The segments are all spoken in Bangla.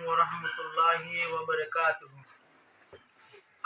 ওয়া রাহমাতুল্লাহি ওয়া বারাকাতুহু।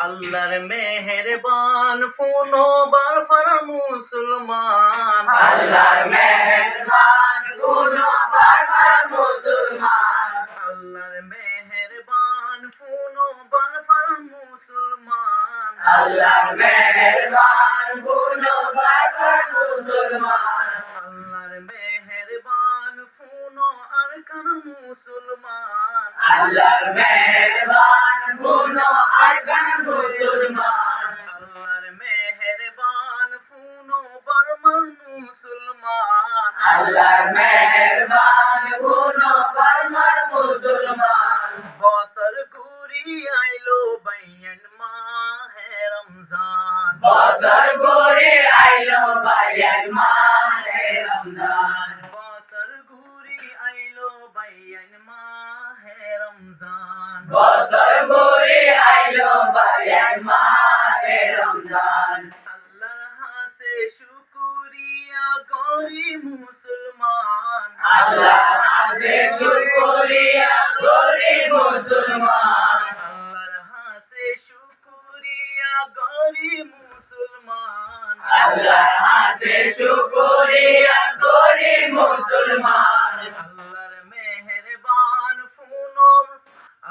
আল্লাহর মেহেরবান ফুনো বারফার মুসলমান, আল্লাহর মেহেরবান ফুনো বারবার মুসলমান, আল্লাহর মেহেরবান ফুনো বারফার মুসলমান, আল্লাহর মেহেরবান ফুনো বারবার মুসলমান, আল্লাহর মেহেরবান ফুনো আরকান মুসলমান, আল্লাহর মেহেরবান ফুনো আরকান মুসলমান, আল্লাহর মেহেরবান ফুনো বারমান মুসলমান, আল্লাহর মেহেরবান ফুনো বারবার মুসলমান, বছর ঘুরি আইলো বাইয়ান মাহে রমজান, বছর ঘুরে আইলো বাইয়ান মাহে রমজান, বছর ঘুরি আইলো বাইয়ান মাহে রমজান, বছর ঘুরে আইলো বাইয়ান মাহে রমজান, আল্লাহর হাসে শুকরিয়া করি মুসলমান, আল্লাহর হাসে শুকরিয়া করি মুসলমান, আল্লাহর হাসে শুকরিয়া করি মুসলমান, আল্লাহর হাসে শুকরিয়া করি মুসলমান, আল্লাহর মেহেরবান ফুনো,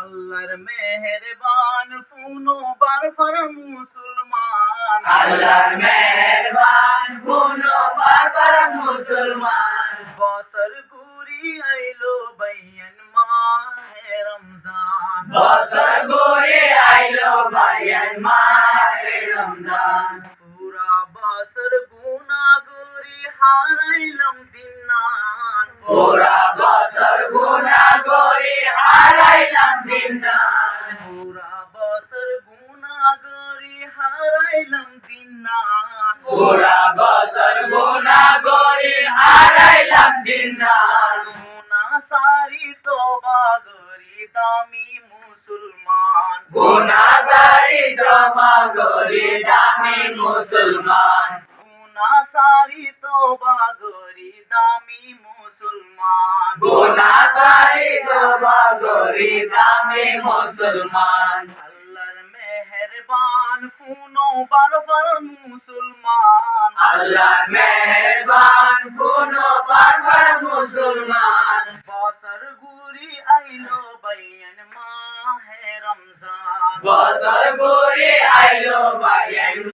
আল্লাহর মেহেরবান ফুনো বারফার মুসলমান, আল্লাহর মেহেরবান ফুনো বারবার মুসলমান, বছর ঘুরি আইলো বাইয়ান মাহে রমজান, বছর ঘুরে আইলো বাইয়ান মাহে রমজান, পুরা বছর গুনাহগারি হারাইলাম দিনান, পুরা বছর গুনাহ করে হারাইলাম দিনান, পুরা বছর গুনাহগারি হারাইলাম দিনান, পুরা বছর গুনাহ করে হারাইলাম দিনান, গুনাহ সারি তওবা করি দামি মুসলমান, গুনাহ সারি তওবা করে দামি মুসলমান, গুনাহ সারি তওবা করি দামি মুসলমান, গুনাহ সারি তওবা করে দামি মুসলমান, আল্লাহর মেহেরবান ফুনো বারফার মুসলমান, আল্লাহর মেহেরবান ফুনো বারবার মুসলমান, বছর ঘুরি আইলো বাইয়ান মাহে রমজান, বছর ঘুরে আইলো বাইয়ান